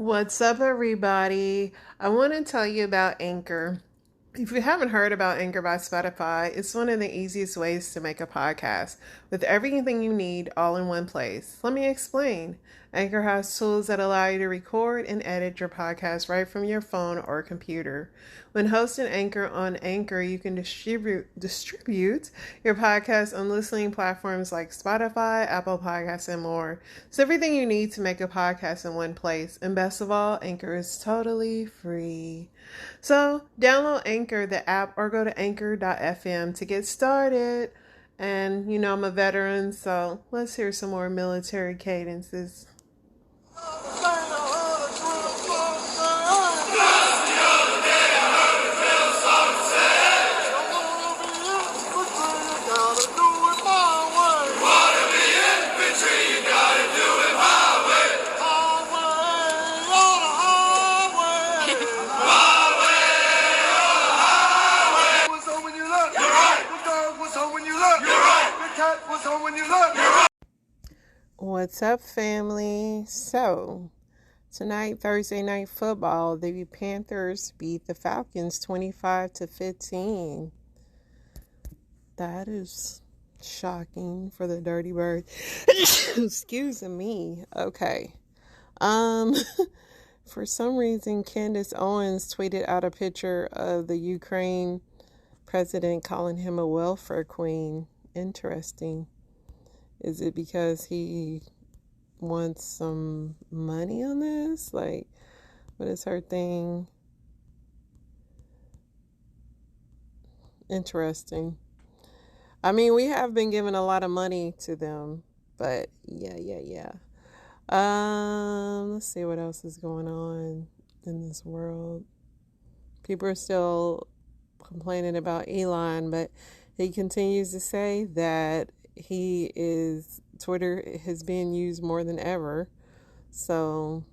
What's up, everybody? I want to tell you about Anchor. If you haven't heard about Anchor by Spotify, it's one of the easiest ways to make a podcast with everything you need all in one place. Let me explain. Anchor has tools that allow you to record and edit your podcast right from your phone or computer. When hosting Anchor on Anchor, you can distribute your podcast on listening platforms like Spotify, Apple Podcasts, and more. It's everything you need to make a podcast in one place. And best of all, Anchor is totally free. So download Anchor, the app, or go to anchor.fm to get started. And I'm a veteran, so let's hear some more military cadences. What's up, family? So, tonight, Thursday night football, the Panthers beat the Falcons 25-15. That is shocking for the Dirty Birds. Excuse me. Okay. For some reason, Candace Owens tweeted out a picture of the Ukraine president calling him a welfare queen. Interesting. Is it because he wants some money on this? Like, what is her thing? Interesting. I mean, we have been giving a lot of money to them, but yeah. Let's see what else is going on in this world. People are still complaining about Elon, but he continues to say that Twitter is being used more than ever. So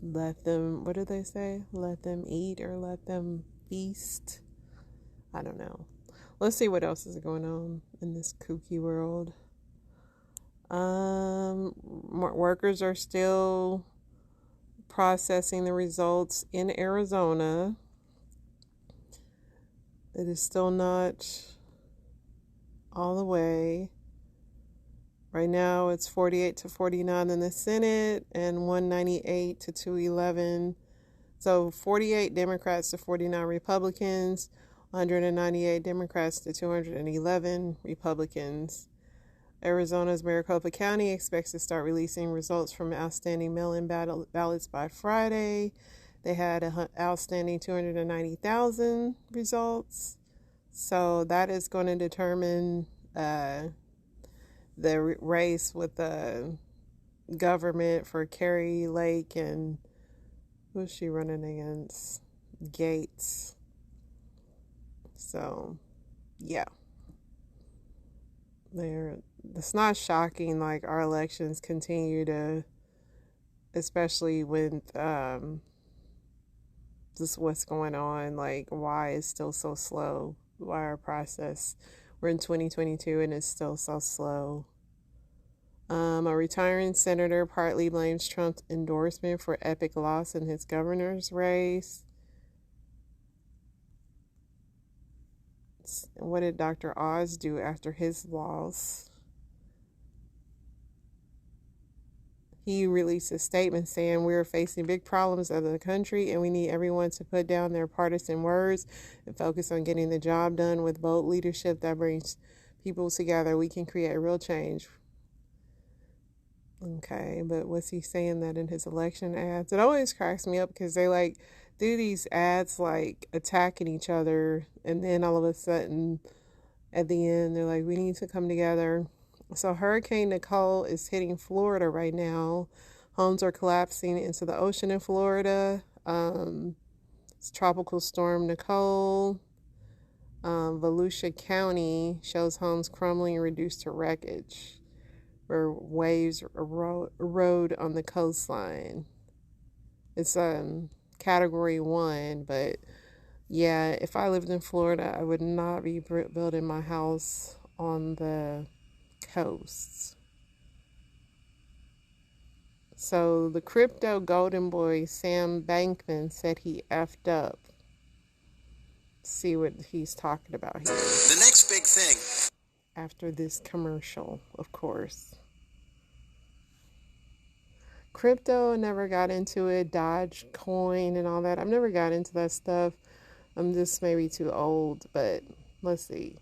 let them, what do they say? Let them eat or let them feast. I don't know. Let's see what else is going on in this kooky world. Workers are still processing the results in Arizona. It is still not all the way. Right now it's 48-49 in the Senate and 198 to 211. So 48 Democrats to 49 Republicans, 198 Democrats to 211 Republicans. Arizona's Maricopa County expects to start releasing results from outstanding mail-in ballots by Friday. They had an outstanding 290,000 results. So that is going to determine the race with the government for Carrie Lake and who's she running against? Gates. So, yeah. It's not shocking, like, our elections continue to, especially with just what's going on, like, why it's still so slow, why our process, we're in 2022 and it's still so slow. A retiring senator partly blames Trump's endorsement for epic loss in his governor's race. What did Dr. Oz do after his loss? He released a statement saying, "We're facing big problems as a country and we need everyone to put down their partisan words and focus on getting the job done with bold leadership that brings people together. We can create real change." Okay, but was he saying that in his election ads? It always cracks me up because they do these ads attacking each other, and then all of a sudden at the end they're like, we need to come together. So Hurricane Nicole is hitting Florida right now. Homes are collapsing into the ocean in Florida. It's Tropical Storm Nicole. Volusia County shows homes crumbling and reduced to wreckage, where waves erode on the coastline. It's Category 1, but yeah, if I lived in Florida, I would not be building my house on the coast. So the crypto golden boy, Sam Bankman, said he effed up. See what he's talking about here. The next big thing. After this commercial, of course. Crypto, I never got into it. Dogecoin and all that. I've never got into that stuff. I'm just maybe too old, but let's see.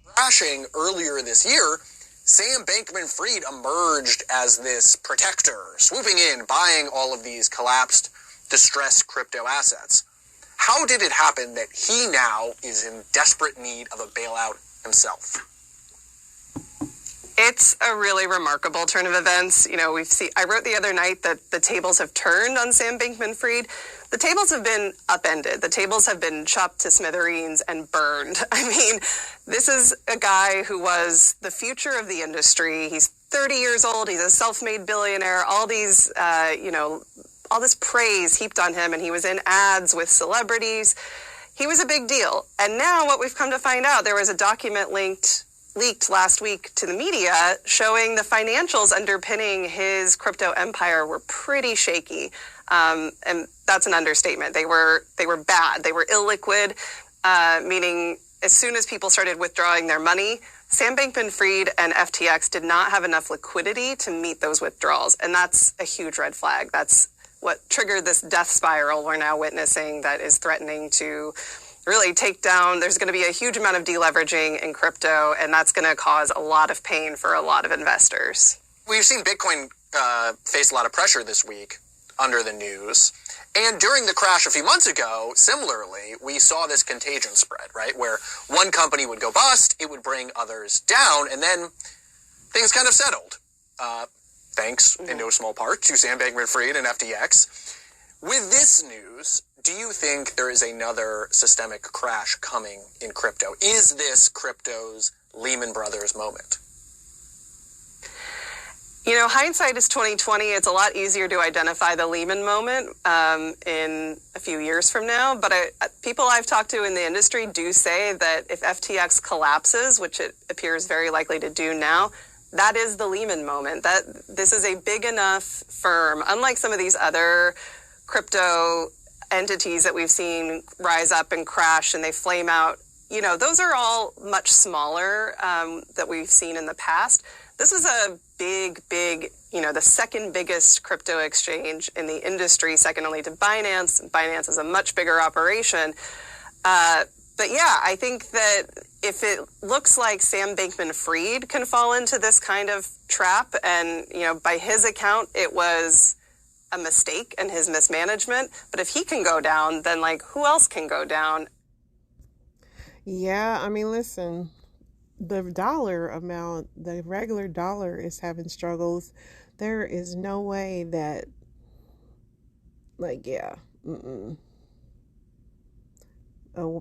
Crashing earlier this year, Sam Bankman-Fried emerged as this protector, swooping in, buying all of these collapsed, distressed crypto assets. How did it happen that he now is in desperate need of a bailout himself? It's a really remarkable turn of events. You know, I wrote the other night that the tables have turned on Sam Bankman-Fried. The tables have been upended. The tables have been chopped to smithereens and burned. I mean, this is a guy who was the future of the industry. He's 30 years old. He's a self-made billionaire. All these, all this praise heaped on him, and he was in ads with celebrities. He was a big deal. And now what we've come to find out, there was a document leaked last week to the media showing the financials underpinning his crypto empire were pretty shaky. And that's an understatement. They were bad. They were illiquid, meaning as soon as people started withdrawing their money, Sam Bankman-Fried and FTX did not have enough liquidity to meet those withdrawals. And that's a huge red flag. That's what triggered this death spiral we're now witnessing that is threatening to really take down. There's going to be a huge amount of deleveraging in crypto, and that's going to cause a lot of pain for a lot of investors. We've seen Bitcoin face a lot of pressure this week under the news. And during the crash a few months ago, similarly, we saw this contagion spread, right? Where one company would go bust, it would bring others down, and then things kind of settled. Thanks, in no small part, to Sam Bankman-Fried and FTX. With this news, do you think there is another systemic crash coming in crypto? Is this crypto's Lehman Brothers moment? You know, hindsight is 2020. It's a lot easier to identify the Lehman moment in a few years from now. But people I've talked to in the industry do say that if FTX collapses, which it appears very likely to do now, that is the Lehman moment. That this is a big enough firm, unlike some of these other crypto entities that we've seen rise up and crash and they flame out. You know, those are all much smaller that we've seen in the past. This is a big, the second biggest crypto exchange in the industry, second only to Binance. Binance is a much bigger operation. But yeah, I think that if it looks like Sam Bankman-Fried can fall into this kind of trap, and, you know, by his account, it was a mistake and his mismanagement. But if he can go down, then, like, who else can go down? Yeah, I mean, listen, the dollar amount, the regular dollar is having struggles. There is no way that, like, yeah,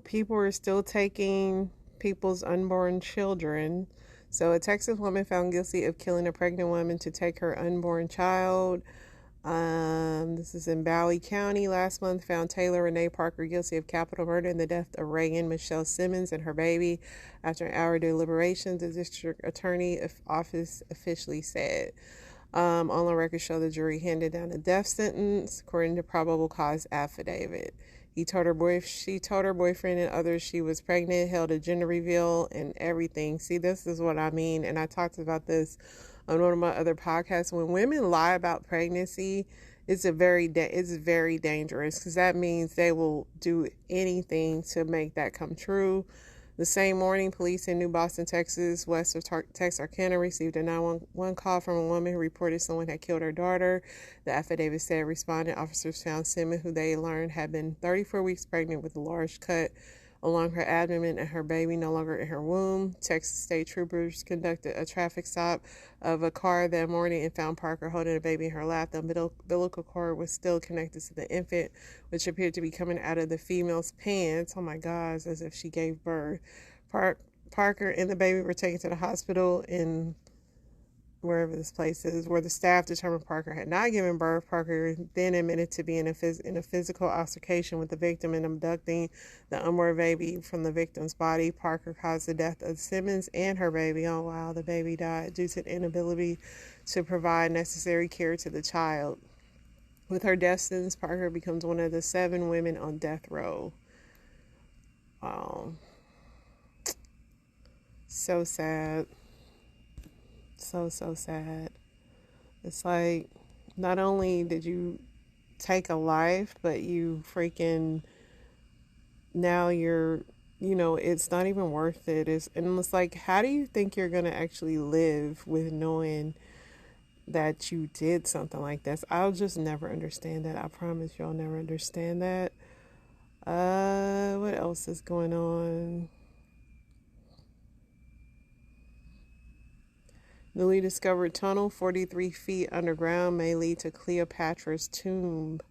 people are still taking people's unborn children. So a Texas woman found guilty of killing a pregnant woman to take her unborn child. This is in Bowie County. Last month found Taylor Renee Parker guilty of capital murder in the death of Reagan Michelle Simmons and her baby. After an hour of deliberations, the district attorney office officially said. On the record show the jury handed down a death sentence according to probable cause affidavit. She told her boyfriend and others she was pregnant, held a gender reveal and everything. See, this is what I mean. And I talked about this on one of my other podcasts. When women lie about pregnancy, it's very dangerous, because that means they will do anything to make that come true. The same morning, police in New Boston, Texas, west of Texarkana, received a 911 call from a woman who reported someone had killed her daughter. The affidavit said responding officers found Simmons, who they learned had been 34 weeks pregnant, with a large cut along her abdomen and her baby no longer in her womb. Texas state troopers conducted a traffic stop of a car that morning and found Parker holding a baby in her lap. The umbilical cord was still connected to the infant, which appeared to be coming out of the female's pants. Oh my gosh, as if she gave birth. Parker and the baby were taken to the hospital in wherever this place is, where the staff determined Parker had not given birth. Parker then admitted to being in a physical altercation with the victim and abducting the unborn baby from the victim's body. Parker caused the death of Simmons and her baby. Oh, wow, the baby died due to the inability to provide necessary care to the child. With her death sentence, Parker becomes one of the 7 women on death row. Wow. So sad. So sad. It's like, not only did you take a life, but you freaking, now you're, it's not even worth it. And it's like, how do you think you're going to actually live with knowing that you did something like this? I'll just never understand that. I promise you, I'll never understand that. What else is going on? Newly discovered tunnel 43 feet underground may lead to Cleopatra's tomb,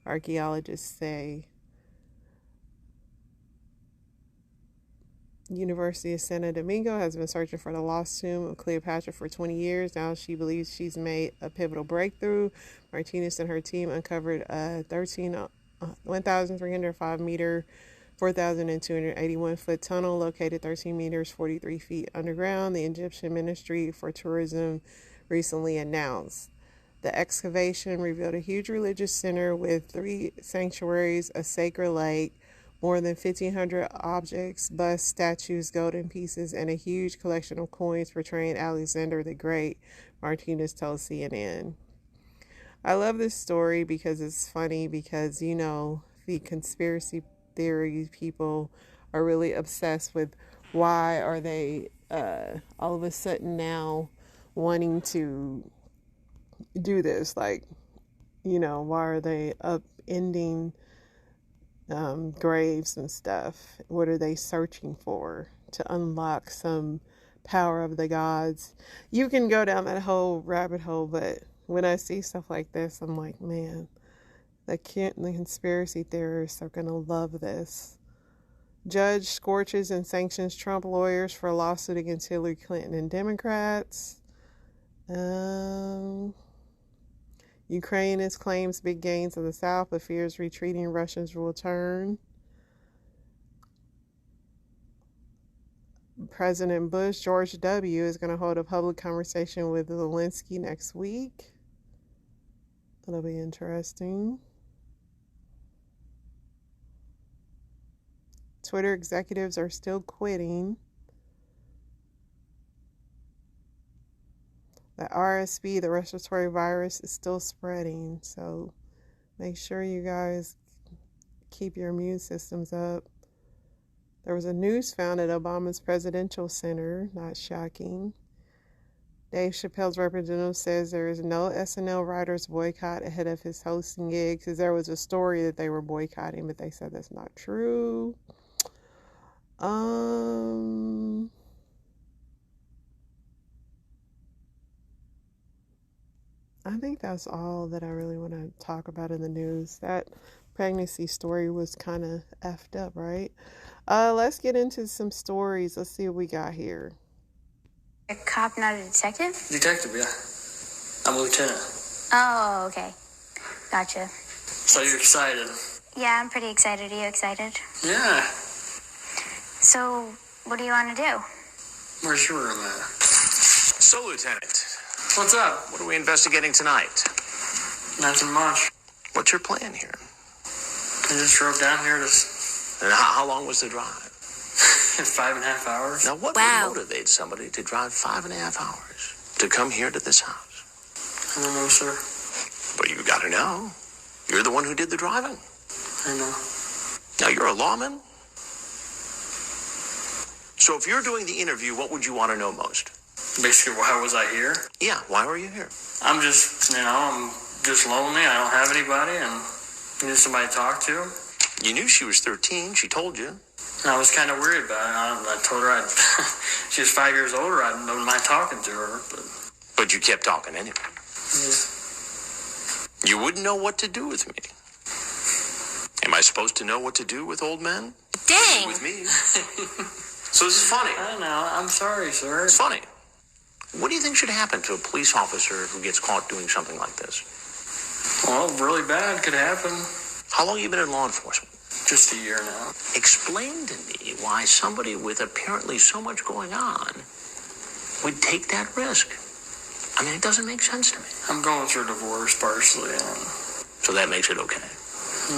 archaeologists say. University of Santo Domingo has been searching for the lost tomb of Cleopatra for 20 years. Now she believes she's made a pivotal breakthrough. Martinez and her team uncovered a 1,305 meter, 4,281 foot tunnel located 13 meters, 43 feet underground, the Egyptian Ministry for Tourism recently announced. The excavation revealed a huge religious center with 3 sanctuaries, a sacred lake, more than 1,500 objects, busts, statues, golden pieces, and a huge collection of coins portraying Alexander the Great, Martinez told CNN. I love this story because it's funny, because, the conspiracy theory people are really obsessed with why are they all of a sudden now wanting to do this. Like, why are they upending graves and stuff? What are they searching for? To unlock some power of the gods? You can go down that whole rabbit hole, but when I see stuff like this, I'm like, man, the conspiracy theorists are going to love this. Judge scorches and sanctions Trump lawyers for a lawsuit against Hillary Clinton and Democrats. Ukraine claims big gains in the South, but fears retreating Russians will return. President George W. is going to hold a public conversation with Zelensky next week. That'll be interesting. Twitter executives are still quitting. The RSV, the respiratory virus, is still spreading. So make sure you guys keep your immune systems up. There was a news found at Obama's presidential center. Not shocking. Dave Chappelle's representative says there is no SNL writers boycott ahead of his hosting gig, because there was a story that they were boycotting, but they said that's not true. I think that's all that I really want to talk about in the news. That pregnancy story was kind of effed up, right? Let's get into some stories. Let's see what we got here. A cop, not a detective? Detective, yeah. I'm a lieutenant. Oh, okay. Gotcha. So you're excited? Yeah, I'm pretty excited. Are you excited? Yeah. So, what do you want to do? Where's your room at? So, Lieutenant, What's up? what are we investigating tonight? Nothing much. What's your plan here? I just drove down here to And how long was the drive? 5.5 hours. Now, what Wow. would motivate somebody to drive 5.5 hours to come here to this house? I don't know, sir. But you got to know. You're the one who did the driving. I know. Now, you're a lawman. So if you're doing the interview, what would you want to know most? Basically, why was I here? Yeah, why were you here? I'm just lonely. I don't have anybody, and I need somebody to talk to. You knew she was 13. She told you. And I was kind of worried about it. I told her she was 5 years older. I wouldn't mind talking to her, But you kept talking anyway. yeah. You wouldn't know what to do with me. Am I supposed to know what to do with old men? Dang! With me. So this is funny. I know. I'm sorry, sir. It's funny. What do you think should happen to a police officer who gets caught doing something like this? Well, really bad could happen. How long have you been in law enforcement? Just a year now. Explain to me why somebody with apparently so much going on would take that risk. I mean, it doesn't make sense to me. I'm going through a divorce partially. So that makes it okay.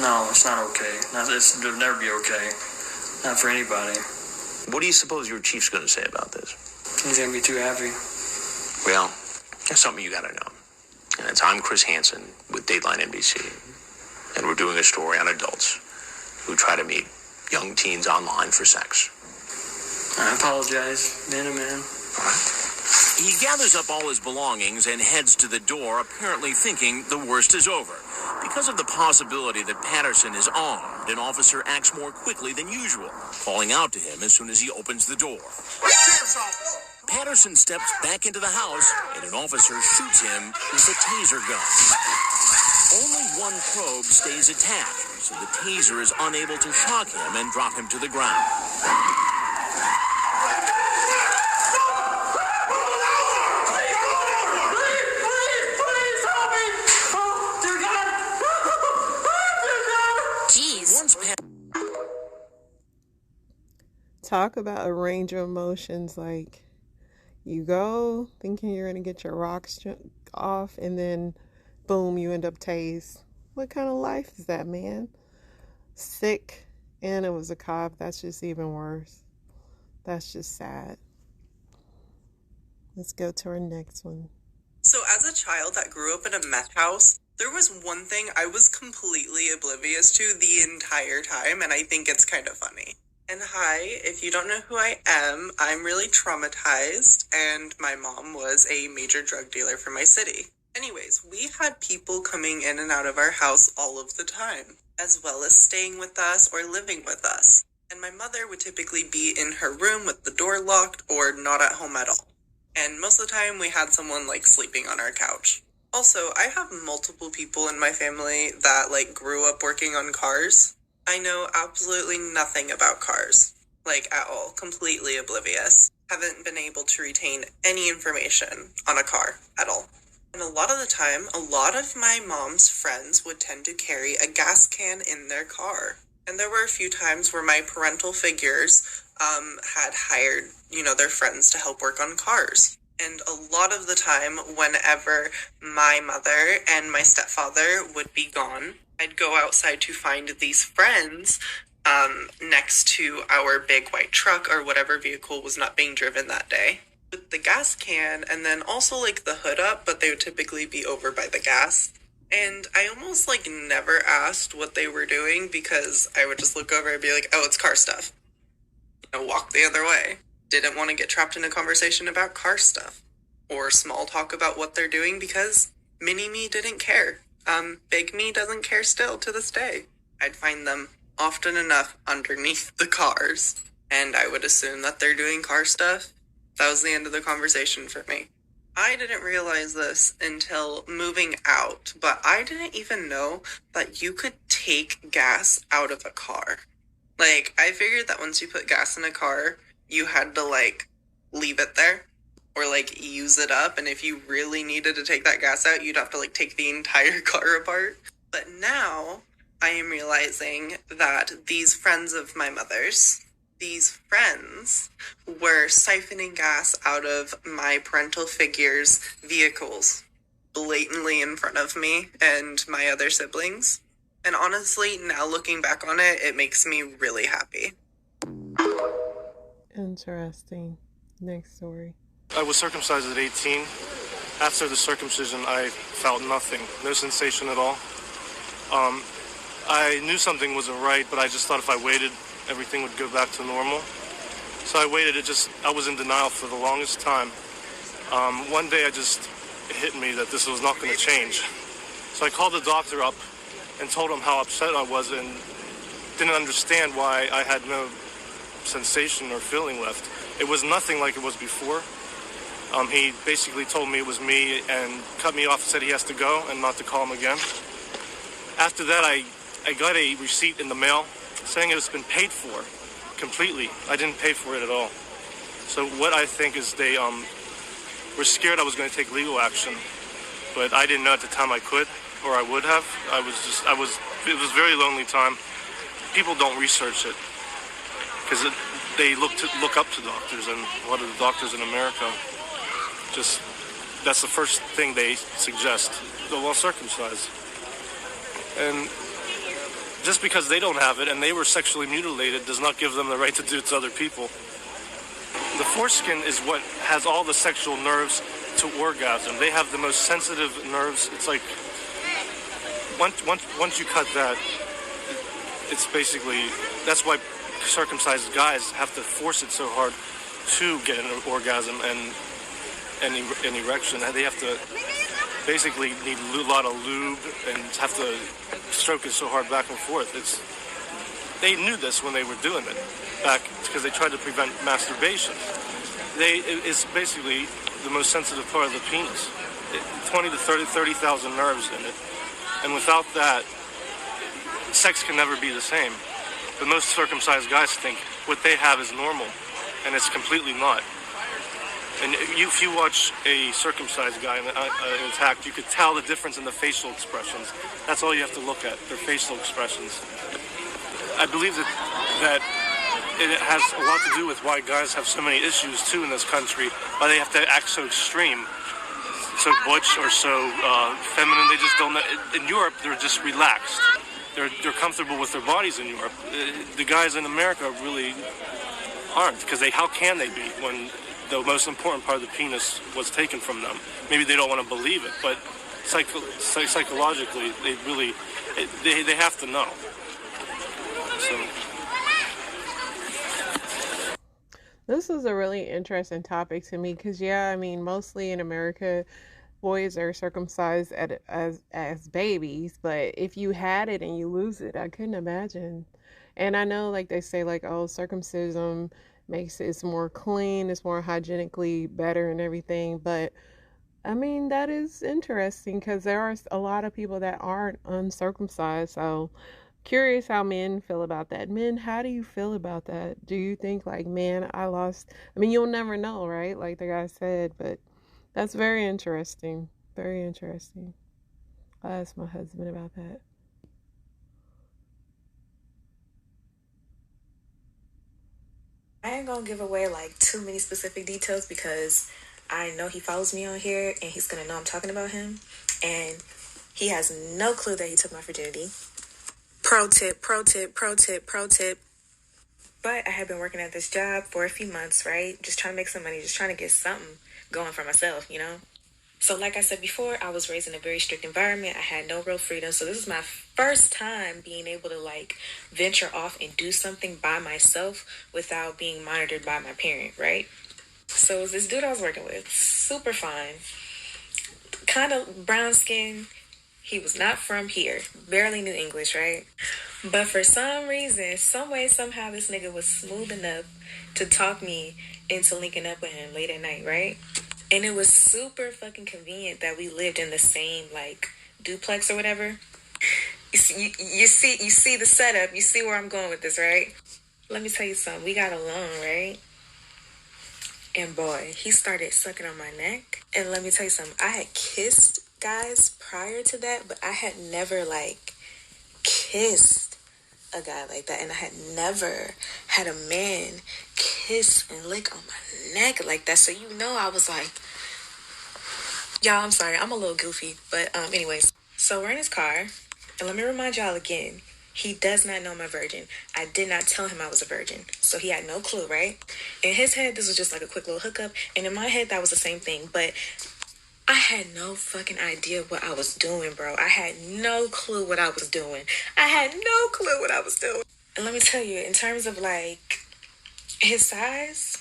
No, it's not okay. It'll never be okay. Not for anybody. What do you suppose your chief's going to say about this? He's going to be too happy. Well, there's something you got to know. And it's I'm Chris Hansen with Dateline NBC. And we're doing a story on adults who try to meet young teens online for sex. I apologize. Man, man. All right. He gathers up all his belongings and heads to the door, apparently thinking the worst is over. Because of the possibility that Patterson is armed, an officer acts more quickly than usual, calling out to him as soon as he opens the door. Patterson steps back into the house, and an officer shoots him with a taser gun. Only one probe stays attached, so the taser is unable to shock him and drop him to the ground. Talk about a range of emotions. Like, you go thinking you're going to get your rocks off, and then boom, you end up tased. What kind of life is that, man? Sick, and it was a cop. That's just even worse. That's just sad. Let's go to our next one. So as a child that grew up in a meth house, there was one thing I was completely oblivious to the entire time, and I think it's kind of funny. And hi, if you don't know who I am, I'm really traumatized, and my mom was a major drug dealer for my city. Anyways, we had people coming in and out of our house all of the time, as well as staying with us or living with us. And my mother would typically be in her room with the door locked or not at home at all. And most of the time we had someone sleeping on our couch. Also, I have multiple people in my family that grew up working on cars. I know absolutely nothing about cars, at all, completely oblivious. Haven't been able to retain any information on a car at all. And a lot of the time, a lot of my mom's friends would tend to carry a gas can in their car. And there were a few times where my parental figures had hired, their friends to help work on cars. And a lot of the time, whenever my mother and my stepfather would be gone, I'd go outside to find these friends next to our big white truck or whatever vehicle was not being driven that day, with the gas can, and then also the hood up, but they would typically be over by the gas. And I almost never asked what they were doing, because I would just look over and be like, oh, it's car stuff. Walk the other way. Didn't want to get trapped in a conversation about car stuff or small talk about what they're doing, because mini me didn't care. Big me doesn't care still to this day. I'd find them often enough underneath the cars, and I would assume that they're doing car stuff. That was the end of the conversation for me. I didn't realize this until moving out, but I didn't even know that you could take gas out of a car. I figured that once you put gas in a car, you had to, leave it there or, use it up. And if you really needed to take that gas out, you'd have to, take the entire car apart. But now I am realizing that these friends of my mother's, these friends were siphoning gas out of my parental figure's vehicles blatantly in front of me and my other siblings. And honestly, now looking back on it, it makes me really happy. Interesting. Next story. I was circumcised at 18. After the circumcision, I felt nothing. No sensation at all. I knew something wasn't right, but I just thought if I waited, everything would go back to normal. So I waited. I was in denial for the longest time. One day it hit me that this was not going to change. So I called the doctor up and told him how upset I was and didn't understand why I had no sensation or feeling left. It was nothing like it was before. He basically told me it was me and cut me off and said he has to go and not to call him again. After that, I got a receipt in the mail saying it's been paid for completely. I didn't pay for it at all. So what I think is they were scared I was going to take legal action, but I didn't know at the time I could, or I would have. It was a very lonely time. People don't research it because they look up to doctors, and a lot of the doctors in America that's the first thing they suggest. They're well circumcised. And just because they don't have it and they were sexually mutilated does not give them the right to do it to other people. The foreskin is what has all the sexual nerves to orgasm. They have the most sensitive nerves. It's like once you cut that, it's basically, that's why circumcised guys have to force it so hard to get an orgasm and an erection. They have to basically need a lot of lube and have to stroke it so hard back and forth. They knew this when they were doing it back, because they tried to prevent masturbation. It's basically the most sensitive part of the penis. 20 to 30,000 nerves in it. And without that, sex can never be the same. But most circumcised guys think what they have is normal, and it's completely not. And if you watch a circumcised guy intact, you could tell the difference in the facial expressions. That's all you have to look at, their facial expressions. I believe that it has a lot to do with why guys have so many issues, too, in this country, why they have to act so extreme, so butch or so feminine. They just don't know. In Europe, they're just relaxed. They're comfortable with their bodies in Europe. The guys in America really aren't, because how can they be when the most important part of the penis was taken from them? Maybe they don't want to believe it, but psychologically, they have to know. So. This is a really interesting topic to me because, mostly in America, boys are circumcised as babies, but if you had it and you lose it, I couldn't imagine. And I know, like, they say, like, oh, circumcision makes it's more clean, it's more hygienically better and everything, but that is interesting because there are a lot of people that aren't uncircumcised. So curious how men feel about that. Men, how do you feel about that? Do you think, like, man, you'll never know, right? Like the guy said, but that's very interesting. Very interesting. I'll ask my husband about that. I ain't gonna give away like too many specific details because I know he follows me on here and he's gonna know I'm talking about him, and he has no clue that he took my virginity. Pro tip. But I have been working at this job for a few months, right? Just trying to make some money, just trying to get something going for myself, So like I said before, I was raised in a very strict environment. I had no real freedom. So this is my first time being able to venture off and do something by myself without being monitored by my parent, right? So it was this dude I was working with, super fine, kind of brown skin. He was not from here, barely knew English, right? But for some reason, some way, somehow, this nigga was smooth enough to talk me into linking up with him late at night, right? And it was super fucking convenient that we lived in the same, duplex or whatever. You see the setup. You see where I'm going with this, right? Let me tell you something. We got along, right? And boy, he started sucking on my neck. And let me tell you something. I had kissed guys prior to that, but I had never, kissed a guy like that. And I had never had a man kiss and lick on my neck like that. So I was like, y'all, I'm sorry, I'm a little goofy, but anyways, so we're in his car, and let me remind y'all again, he does not know I'm a virgin. I did not tell him I was a virgin, so he had no clue, right? In his head, this was just like a quick little hookup, and in my head, that was the same thing, but I had no fucking idea what I was doing, bro. I had no clue what I was doing. And let me tell you, in terms of his size,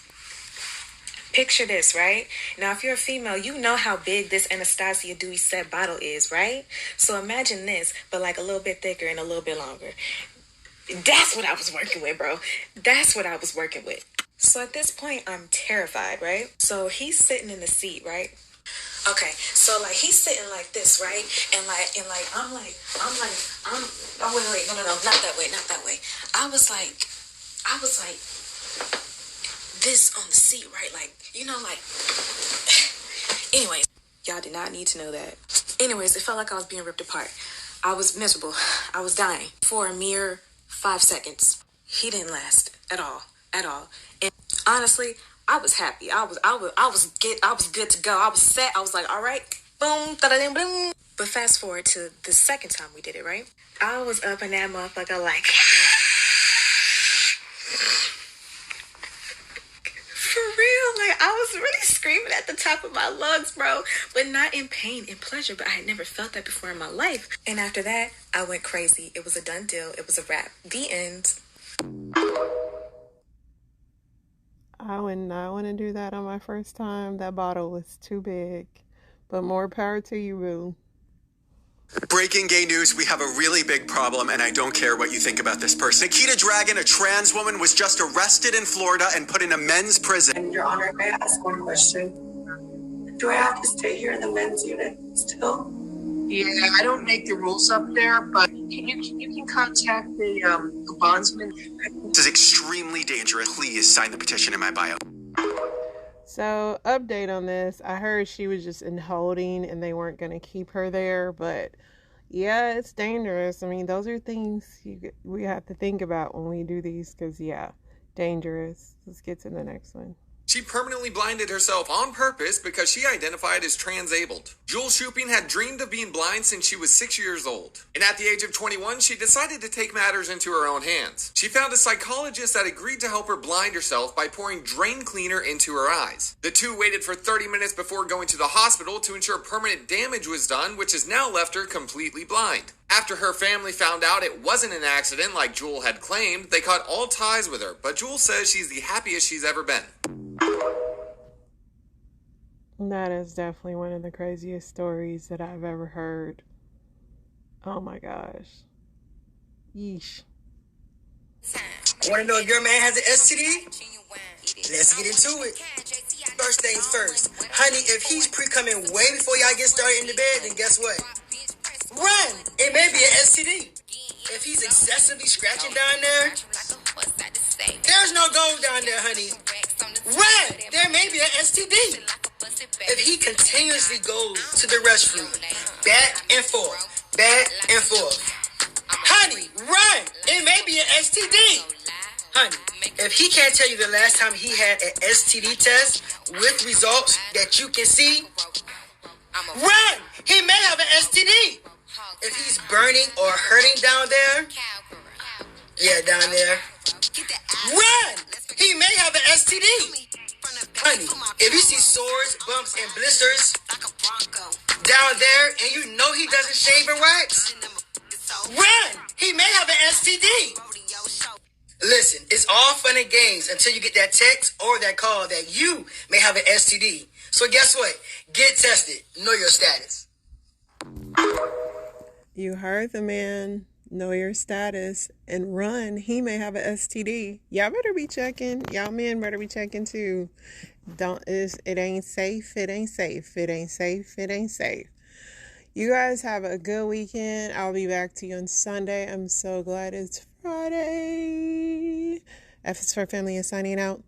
picture this, right? Now, if you're a female, you know how big this Anastasia Dewey set bottle is, right? So imagine this, but a little bit thicker and a little bit longer. That's what I was working with, bro. That's what I was working with. So at this point, I'm terrified, right? So he's sitting in the seat, right? Okay, so he's sitting like this, right? And I'm oh wait, no, not that way. I was like this on the seat, right? Anyways, y'all did not need to know that. Anyways, it felt like I was being ripped apart. I was miserable. I was dying for a mere 5 seconds. He didn't last at all. And honestly, I was happy. I was good to go. I was set. I was like, all right, boom, da-da-ding, boom. But fast forward to the second time we did it, right? I was up in that motherfucker like, for real, like I was really screaming at the top of my lungs, bro. But not in pain, in pleasure. But I had never felt that before in my life. And after that, I went crazy. It was a done deal. It was a wrap. The end. I would not want to do that on my first time. That bottle was too big. But more power to you, boo. Breaking gay news, we have a really big problem, and I don't care what you think about this person. Nikita Dragon, a trans woman, was just arrested in Florida and put in a men's prison. And Your Honor, may I ask one question? Do I have to stay here in the men's unit still? Yeah, I don't make the rules up there, but you can contact the bondsman. This is extremely dangerous. Please sign the petition in my bio. So, update on this. I heard she was just in holding and they weren't going to keep her there. But, yeah, it's dangerous. I mean, those are things we have to think about when we do these. Because, yeah, dangerous. Let's get to the next one. She permanently blinded herself on purpose because she identified as transabled. Jewel Shuping had dreamed of being blind since she was 6 years old. And at the age of 21, she decided to take matters into her own hands. She found a psychologist that agreed to help her blind herself by pouring drain cleaner into her eyes. The two waited for 30 minutes before going to the hospital to ensure permanent damage was done, which has now left her completely blind. After her family found out it wasn't an accident like Jewel had claimed, they cut all ties with her, but Jewel says she's the happiest she's ever been. That is definitely one of the craziest stories that I've ever heard. Oh my gosh. Yeesh. Want to know if your man has an STD? Let's get into it. First things first. Honey, if he's pre-coming way before y'all get started in the bed, then guess what? Run! It may be an STD. If he's excessively scratching down there, there's no gold down there, honey. Run! There may be an STD. If he continuously goes to the restroom, back and forth, honey, run! It may be an STD. Honey, if he can't tell you the last time he had an STD test with results that you can see, run! He may have an STD. If he's burning or hurting down there, yeah, down there, run! He may have an STD. Honey, if you see sores, bumps, and blisters down there and you know he doesn't shave and wax, run! He may have an STD. Listen, it's all fun and games until you get that text or that call that you may have an STD. So guess what? Get tested. Know your status. You heard the man. Know your status and run. He may have an STD. Y'all better be checking. Y'all men better be checking too. It ain't safe. It ain't safe. It ain't safe. It ain't safe. You guys have a good weekend. I'll be back to you on Sunday. I'm so glad it's Friday. F is for Family is signing out.